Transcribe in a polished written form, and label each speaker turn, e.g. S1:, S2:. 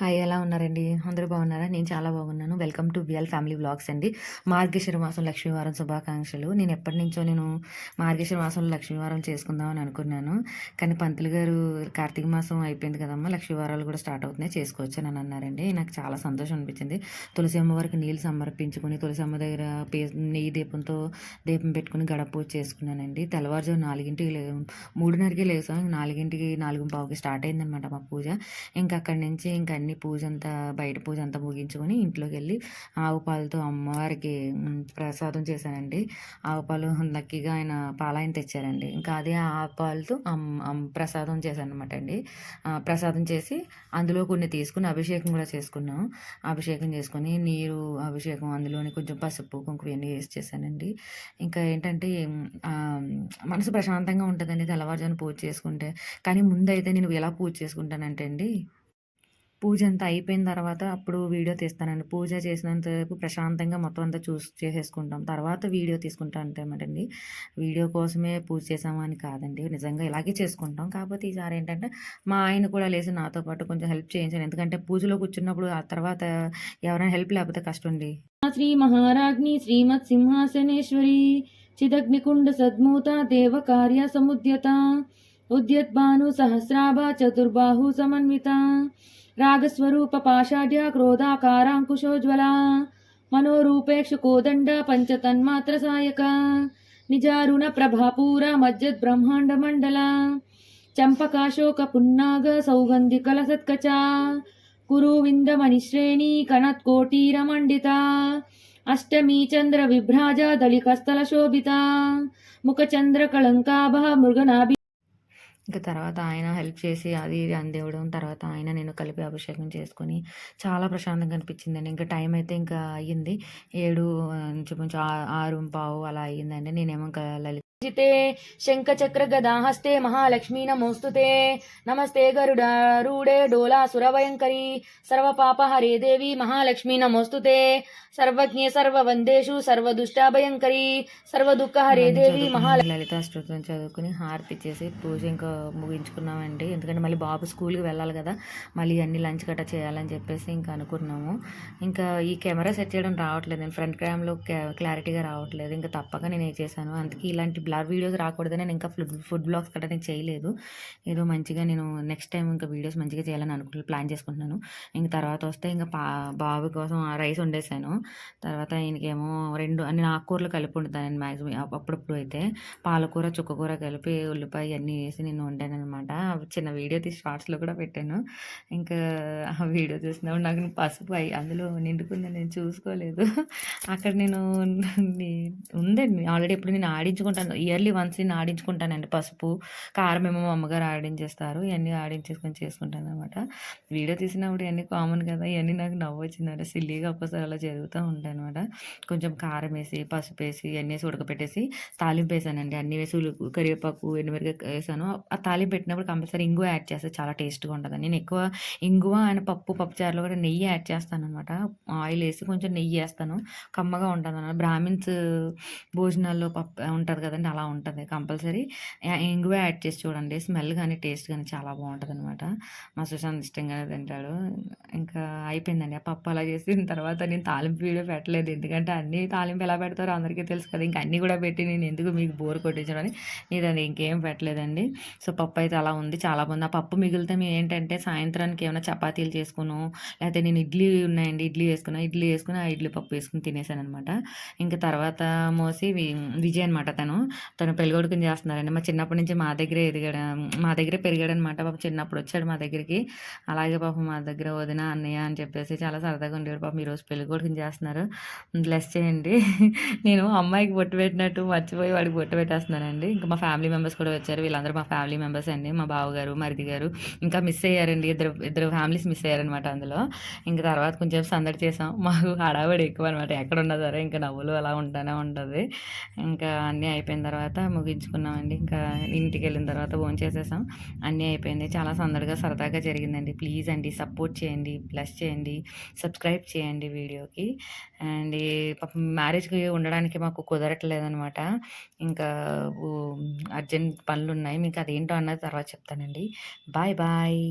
S1: Hi! ఎలా ఉన్నారండి? అందరూ బాగున్నారా? నేను చాలా బాగున్నాను. Welcome to VL family vlogs అండి. మార్గశిర మాసం లక్ష్మీవారం శుభాకాంక్షలు. నేను ఎప్పటినుంచో మార్గశిర మాసంలో లక్ష్మీవారం చేసుకుందామని అనుకున్నాను. కానీ పంతులు గారు కార్తీక మాసం అయిపోయింది కదమ్మా! లక్ష్మీవారాలు కూడా స్టార్ట్ అవుతున్నాయి చేసుకోవచ్చని అన్నారండి. నాకు చాలా సంతోషం అనిపించింది. తులసి అమ్మవారికి నీళ్ళు సమర్పించుకొని తులసి అమ్మ దగ్గర నెయ్యి దీపంతో దీపం పెట్టుకొని గడప పూజ చేసుకున్నానండి. తెల్లవారుజాము 4కి 3:30కే లేసాం. 4కి 4:15కి స్టార్ట్ అయిందనమాట మా పూజ. ఇంకా అక్కడి నుంచి ఇంకా అన్ని పూజ అంతా బయట పూజ అంతా ముగించుకొని ఇంట్లోకి వెళ్ళి ఆవు పాలతో అమ్మవారికి ప్రసాదం చేశానండి. ఆవు పాలు లక్కీగా ఆయన పాలాయన తెచ్చారండి. ఇంకా అదే ఆవు పాలతో ప్రసాదం చేశాను అనమాట అండి. ప్రసాదం చేసి అందులో కొన్ని తీసుకుని అభిషేకం కూడా చేసుకున్నాం. అభిషేకం చేసుకొని నీరు అభిషేకం అందులోని కొంచెం పసుపు కుంకుమ ఇవన్నీ వేసి చేశానండి. ఇంకా ఏంటంటే మనసు ప్రశాంతంగా ఉంటుందండి తెల్లవారుజామున పూజ చేసుకుంటే. కానీ ముందైతే నేను ఎలా పూజ చేసుకుంటానంటే అండి, పూజ అంతా అయిపోయిన తర్వాత అప్పుడు వీడియో తీస్తానండి. పూజ చేసినంత సేపు ప్రశాంతంగా మొత్తం అంతా చేసేసుకుంటాం. తర్వాత వీడియో తీసుకుంటా అంటామటండి. వీడియో కోసమే పూజ చేసామా అని కాదండి. నిజంగా ఇలాగే చేసుకుంటాం. కాకపోతే ఈసారి ఏంటంటే మా ఆయన కూడా లేసి నాతో పాటు కొంచెం హెల్ప్ చేయించాను. ఎందుకంటే పూజలో కూర్చున్నప్పుడు ఆ తర్వాత ఎవరైనా హెల్ప్ లేకపోతే కష్టం అండి.
S2: శ్రీ మహారాజ్ఞి శ్రీమత్ సింహాసనేశ్వరి చిదగ్నికుండ సద్మూత దేవ కార్య సముద్యత ఉద్యద్భాను సహస్రాభ చతుర్బాహు సమన్విత రాగస్వరూప పాషాఢ్య క్రోధాకారాంకుశోజ్వల మనోరూపేక్షు కోదండ పంచతన్మాత్ర సాయక నిజారుణ ప్రభాపూర మజ్జద్ బ్రహ్మాండ మండల చంపకాశోక పున్నాగ సౌగంధికల సత్కచ కురువిందమణిశ్రేణీ కనత్కోటీరమండిత అష్టమీ చంద్ర విభ్రాజ దళికస్థల శోభిత ముఖచంద్ర కళంకాభ మృగనాభి.
S1: ఇంకా తర్వాత ఆయన హెల్ప్ చేసి అది ఇది అందివ్వడం, తర్వాత నేను కలిపి అభిషేకం చేసుకొని చాలా ప్రశాంతంగా అనిపించిందండి. ఇంకా టైం అయితే ఇంకా అయ్యింది 7 ఇంచుమించు 6:15 అలా అయ్యిందండి. నేనేమో ఇంకా
S2: జితే శంఖచక్ర గదాహస్తే మహాలక్ష్మీ నమోస్తుతే నమస్తే గరుడారూఢే డోలాసురభయంకరీ సర్వపాపహరే దేవి మహాలక్ష్మీ నమోస్తుతే సర్వజ్ఞే సర్వవందేషు సర్వదుష్టాభయంకరీ సర్వదుఃఖహరే దేవి
S1: లలితా స్తోత్రం చదువుకుని హారతి ఇచ్చేసి పూజ ఇంకా ముగించుకున్నామండి. ఎందుకంటే మళ్ళీ బాబు స్కూల్కి వెళ్ళాలి కదా, మళ్ళీ అన్ని లంచ్ గట్రా చేయాలని చెప్పేసి ఇంకా అనుకున్నాము. ఇంకా ఈ కెమెరా సెట్ చేయడం రావట్లేదు, నేను ఫ్రంట్ క్యామ్లో క్లారిటీగా రావట్లేదు. ఇంకా తప్పక నేను ఏం చేశాను, అందుకే ఇలాంటి బ్లర్ వీడియోస్ రాకూడదని నేను ఇంకా ఫుడ్ బ్లాగ్స్ గట్రా నేను చేయలేదు. ఏదో మంచిగా నేను నెక్స్ట్ టైం ఇంకా వీడియోస్ మంచిగా చేయాలని ప్లాన్ చేసుకుంటున్నాను. ఇంక తర్వాత వస్తే ఇంకా బాబు కోసం రైస్ వండేసాను. తర్వాత ఈయనకేమో నేను ఆకుకూరలు కలిపి వండుతాను మ్యాక్సిమం అప్పుడప్పుడు. అయితే పాలకూర చుక్కకూర కలిపి ఉల్లిపాయ అన్నీ వేసి నేను వండాను అనమాట. చిన్న వీడియో తీసి షార్ట్స్లో కూడా పెట్టాను. ఇంకా ఆ వీడియో చూసినప్పుడు నాకు పసుపు అందులో నిండుకుందని నేను చూసుకోలేదు. అక్కడ నేను ఉందండి ఆల్రెడీ. ఎప్పుడు నేను ఆడించుకుంటాను, ఇయర్లీ వన్స్ నేను ఆడించుకుంటానండి. పసుపు కారం ఏమో మా అమ్మగారు ఆడించేస్తారు, ఇవన్నీ ఆడించేసుకొని చేసుకుంటాను అనమాట. వీడియో తీసినప్పుడు ఇవన్నీ కామన్ కదా, ఇవన్నీ నాకు నవ్వు వచ్చిందంట. సిల్లీగా ఒక్కసారి అలా జరుగుతూ ఉంటాయి అనమాట. కొంచెం కారం వేసి పసుపు వేసి ఇవన్నీ వేసి ఉడకపెట్టేసి తాలింపు వేసానండి. అన్ని వేసి కరివేపాకు ఎండుమిరపకాయ వేసాను. ఆ తాలింపు పెట్టినప్పుడు కంపల్సరీ ఇంగువ యాడ్ చేస్తే చాలా టేస్ట్గా ఉంటుంది. నేను ఎక్కువ ఇంగువ అండ్ పప్పుచారులో కూడా నెయ్యి యాడ్ చేస్తాను అనమాట. ఆయిల్ వేసి కొంచెం నెయ్యి వేస్తాను, కమ్మగా ఉంటుంది అన్నమాట. బ్రాహ్మిన్స్ భోజనాల్లో పప్పు ఉంటుంది కదండి, అలా ఉంటుంది. కంపల్సరీ ఇంగువ యాడ్ చేసి చూడండి, స్మెల్ కానీ టేస్ట్ కానీ చాలా బాగుంటుంది అనమాట. మా సుశాంత్ ఇష్టంగానే తింటాడు. ఇంకా అయిపోయిందండి ఆ పప్పు అలా చేసిన తర్వాత. నేను తాలింపు వీడియో పెట్టలేదు, ఎందుకంటే అన్ని తాలింపు ఎలా పెడతారో అందరికీ తెలుసు కదా. ఇంకా అన్నీ కూడా పెట్టి నేను ఎందుకు మీకు బోర్ కొట్టించడం అని నేను అది ఇంకేం పెట్టలేదండి. సో పప్పు అయితే అలా ఉంది, చాలా బాగుంది. ఆ పప్పు మిగిలితే మేము ఏంటంటే సాయంత్రానికి ఏమైనా చపాతీలు చేసుకును, లేకపోతే నేను ఇడ్లీ ఉన్నాయండి, ఇడ్లీ వేసుకుని ఆ ఇడ్లీ పప్పు వేసుకుని తినేసాను అనమాట. ఇంకా తర్వాత మోసి విజయ్ అనమాట, తను పెళ్ళికొడుకుని చేస్తున్నారండి. మా చిన్నప్పటి నుంచి మా దగ్గరే పెరిగాడనమాట. పాప చిన్నప్పుడు వచ్చాడు మా దగ్గరికి. అలాగే పాపం మా దగ్గర వదిన అన్నయ్య అని చెప్పేసి చాలా సరదాగా ఉండేవాడు. పాపం ఈరోజు పెళ్ళికొడుకుని చేస్తున్నారు, బ్లెస్ చేయండి. నేను అమ్మాయికి బొట్టు పెట్టినట్టు మర్చిపోయి వాడికి బొట్టు పెట్టేస్తున్నానండి. ఇంకా మా ఫ్యామిలీ మెంబర్స్ కూడా వచ్చారు, వీళ్ళందరూ మా ఫ్యామిలీ మెంబర్స్ అండి. మా బావగారు మరిది గారు ఇంకా మిస్ అయ్యారండి, ఇద్దరు ఫ్యామిలీస్ మిస్ అయ్యారనమాట అందులో. ఇంకా తర్వాత కొంచెం సందడి చేసాం. మాకు హడావిడి ఎక్కువ అనమాట, ఎక్కడ ఉన్నా సరే ఇంకా నవ్వులు అలా ఉంటానే ఉంటుంది. ఇంకా అన్నీ అయిపోయిన తర్వాత ముగించుకున్నామండి. ఇంకా ఇంటికి వెళ్ళిన తర్వాత భోంచేసేసాం, అన్నీ అయిపోయింది. చాలా సందడిగా సరదాగా జరిగిందండి. ప్లీజ్ అండి సపోర్ట్ చేయండి, ప్లస్ చేయండి, సబ్స్క్రైబ్ చేయండి వీడియోకి. అండ్ పాపం మ్యారేజ్కి ఉండడానికి మాకు కుదరట్లేదనమాట. ఇంకా అర్జెంట్ పనులు ఉన్నాయి, మీకు అదేంటో అన్నది తర్వాత చెప్తానండి. Bye bye.